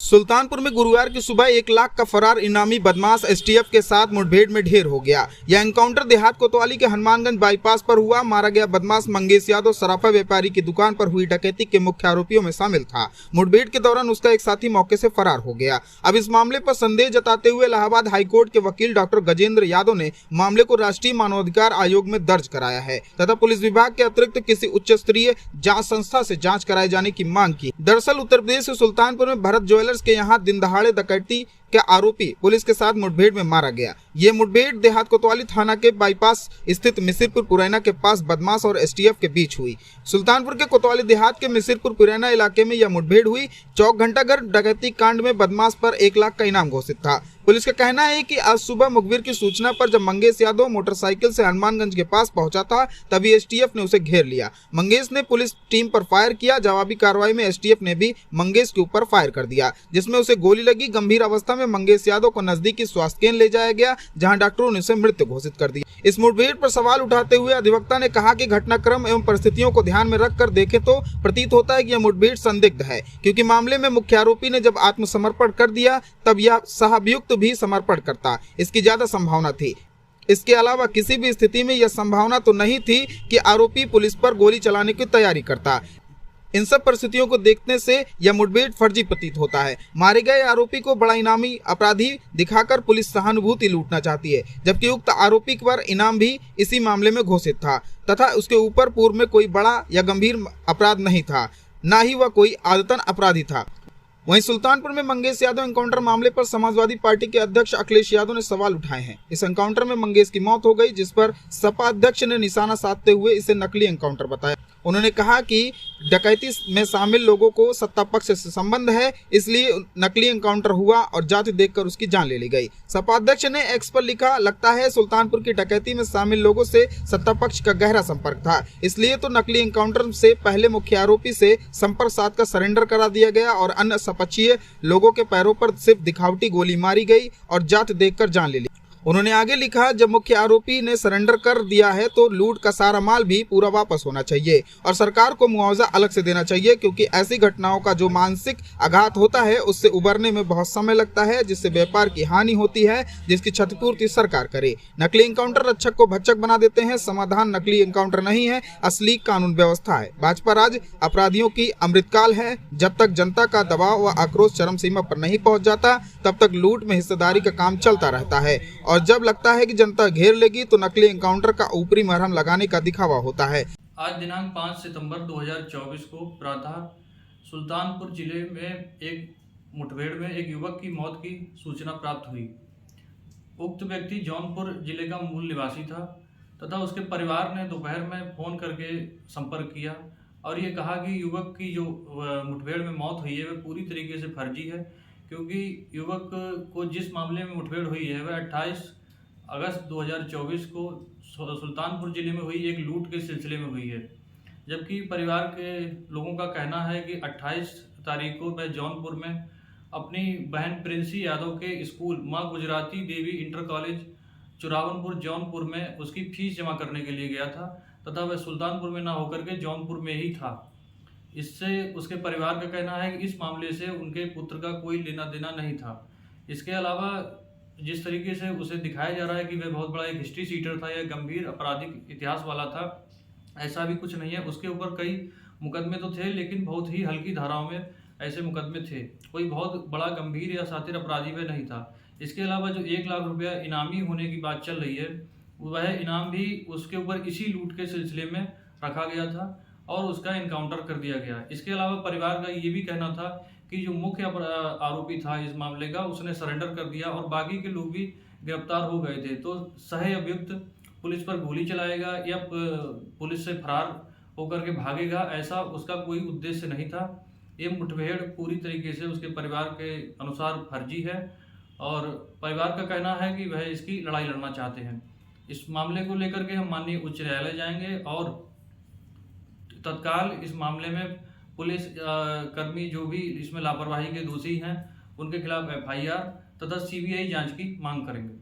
सुल्तानपुर में गुरुवार की सुबह 1 लाख का फरार इनामी बदमाश एसटीएफ के साथ मुठभेड़ में ढेर हो गया। यह एनकाउंटर देहात कोतवाली के हनुमानगंज बाईपास पर हुआ। मारा गया बदमाश मंगेश यादव सराफा व्यापारी की दुकान पर हुई डकैती के मुख्य आरोपियों में शामिल था। मुठभेड़ के दौरान उसका एक साथी मौके से फरार हो गया। अब इस मामले पर संदेह जताते हुए इलाहाबाद हाईकोर्ट के वकील डॉक्टर गजेंद्र यादव ने मामले को राष्ट्रीय मानवाधिकार आयोग में दर्ज कराया है तथा पुलिस विभाग के अतिरिक्त किसी उच्च स्तरीय जांच संस्था से जांच कराए जाने की मांग की। दरअसल उत्तर प्रदेश के सुल्तानपुर में भरत ज्वेलर्स के यहाँ दिन दहाड़े डकैती के आरोपी पुलिस के साथ मुठभेड़ में मारा गया। ये मुठभेड़ देहात कोतवाली थाना के बाईपास स्थित मिसिरपुर पुरैना के पास बदमाश और एसटीएफ के बीच हुई। सुल्तानपुर के कोतवाली देहात के मिसिरपुर पुरैना इलाके में यह मुठभेड़ हुई। चौक घंटाघर डकैती कांड में बदमाश पर 1 लाख का इनाम घोषित था। पुलिस का कहना है कि आज सुबह मुखबिर की सूचना पर जब मंगेश यादव मोटरसाइकिल से हनुमानगंज के पास पहुंचा था तभी एसटीएफ ने उसे घेर लिया। मंगेश ने पुलिस टीम पर फायर किया। जवाबी कार्रवाई में एसटीएफ ने भी मंगेश के ऊपर फायर कर दिया, जिसमें उसे गोली लगी। गंभीर अवस्था में मंगेश यादव को नजदीकी स्वास्थ्य केंद्र ले जाया गया, जहां डॉक्टरों ने उसे मृत घोषित कर दिया। इस मुठभेड़ पर सवाल उठाते हुए अधिवक्ता ने कहा कि घटनाक्रम एवं परिस्थितियों को ध्यान में रखकर देखें तो प्रतीत होता है कि यह मुठभेड़ संदिग्ध है, क्योंकि मामले में मुख्य आरोपी ने जब आत्मसमर्पण कर दिया तब यह सहाभियुक्त भी समर्पण करता, इसकी ज्यादा संभावना थी। इसके अलावा किसी भी स्थिति में यह संभावना तो नहीं थी कि आरोपी पुलिस पर गोली चलाने की तैयारी करता। इन सब परिस्थितियों को देखने से यह मुठभेड़ फर्जी प्रतीत होता है। मारे गए आरोपी को बड़ा इनामी अपराधी दिखाकर पुलिस सहानुभूति लूटना चाहती है, जबकि उक्त आरोपी पर इनाम भी इसी मामले में घोषित था तथा उसके ऊपर पूर्व में कोई बड़ा या गंभीर अपराध नहीं था, न ही वह कोई आदतन अपराधी था। वहीं सुल्तानपुर में मंगेश यादव एनकाउंटर मामले पर समाजवादी पार्टी के अध्यक्ष अखिलेश यादव ने सवाल उठाए हैं। इस एनकाउंटर में मंगेश की मौत हो गई, जिस पर सपा अध्यक्ष ने निशाना साधते हुए इसे नकली एनकाउंटर बताया। उन्होंने कहा कि डकैती में शामिल लोगों को सत्ता पक्ष से संबंध है, इसलिए नकली एनकाउंटर हुआ और जाति देखकर उसकी जान ले ली गई। सपा अध्यक्ष ने एक्स पर लिखा, लगता है सुल्तानपुर की डकैती में शामिल लोगों से सत्ता पक्ष का गहरा संपर्क था, इसलिए तो नकली एनकाउंटर से पहले मुख्य आरोपी से संपर्क साध कर सरेंडर करा दिया गया और अन्य सपक्षीय लोगों के पैरों पर सिर्फ दिखावटी गोली मारी गई और जात देखकर जान ले ली। उन्होंने आगे लिखा, जब मुख्य आरोपी ने सरेंडर कर दिया है तो लूट का सारा माल भी पूरा वापस होना चाहिए और सरकार को मुआवजा अलग से देना चाहिए, क्योंकि ऐसी घटनाओं का जो मानसिक आघात होता है उससे उबरने में बहुत समय लगता है, जिससे व्यापार की हानि होती है, जिसकी क्षतिपूर्ति सरकार करे। नकली एनकाउंटर रक्षक को भक्षक बना देते हैं। समाधान नकली एनकाउंटर नहीं है, असली कानून व्यवस्था है। भाजपा राज अपराधियों की अमृतकाल है। जब तक जनता का दबाव व आक्रोश चरम सीमा पर नहीं पहुंच जाता तब तक लूट में हिस्सेदारी का काम चलता रहता है, और जब लगता है कि जनता घेर लेगी तो नकली एनकाउंटर का ऊपरी मरहम लगाने का दिखावा होता है। आज दिनांक 5 सितंबर 2024 को प्रातः सुल्तानपुर जिले में एक मुठभेड़ में एक युवक की मौत की सूचना प्राप्त हुई। उक्त व्यक्ति जौनपुर जिले का मूल निवासी था तथा उसके परिवार ने दोपहर में फ़ोन करके संपर्क किया और ये कहा कि युवक की जो मुठभेड़ में मौत हुई है वह पूरी तरीके से फर्जी है, क्योंकि युवक को जिस मामले में मुठभेड़ हुई है वह 28 अगस्त 2024 को सुल्तानपुर जिले में हुई एक लूट के सिलसिले में हुई है। जबकि परिवार के लोगों का कहना है कि 28 तारीख को वह जौनपुर में अपनी बहन प्रिंसी यादव के स्कूल माँ गुजराती देवी इंटर कॉलेज चुरावनपुर जौनपुर में उसकी फीस जमा करने के लिए गया था तथा वह सुल्तानपुर में ना होकर के जौनपुर में ही था। इससे उसके परिवार का कहना है कि इस मामले से उनके पुत्र का कोई लेना देना नहीं था। इसके अलावा जिस तरीके से उसे दिखाया जा रहा है कि वह बहुत बड़ा एक हिस्ट्री सीटर था या गंभीर आपराधिक इतिहास वाला था, ऐसा भी कुछ नहीं है। उसके ऊपर कई मुकदमे तो थे, लेकिन बहुत ही हल्की धाराओं में ऐसे मुकदमे थे। कोई बहुत बड़ा गंभीर या शातिर अपराधी वह नहीं था। इसके अलावा जो 1 लाख रुपया इनामी होने की बात चल रही है, वह इनाम भी उसके ऊपर इसी लूट के सिलसिले में रखा गया था और उसका इनकाउंटर कर दिया गया। इसके अलावा परिवार का ये भी कहना था कि जो मुख्य आरोपी था इस मामले का, उसने सरेंडर कर दिया और बाकी के लोग भी गिरफ्तार हो गए थे। तो सह अभियुक्त पुलिस पर गोली चलाएगा या पुलिस से फरार होकर के भागेगा, ऐसा उसका कोई उद्देश्य नहीं था। ये मुठभेड़ पूरी तरीके से उसके परिवार के अनुसार फर्जी है और परिवार का कहना है कि वह इसकी लड़ाई लड़ना चाहते हैं। इस मामले को लेकर के हम माननीय उच्च न्यायालय जाएंगे और तत्काल इस मामले में पुलिस कर्मी जो भी इसमें लापरवाही के दोषी हैं उनके खिलाफ FIR तथा CBI जांच की मांग करेंगे।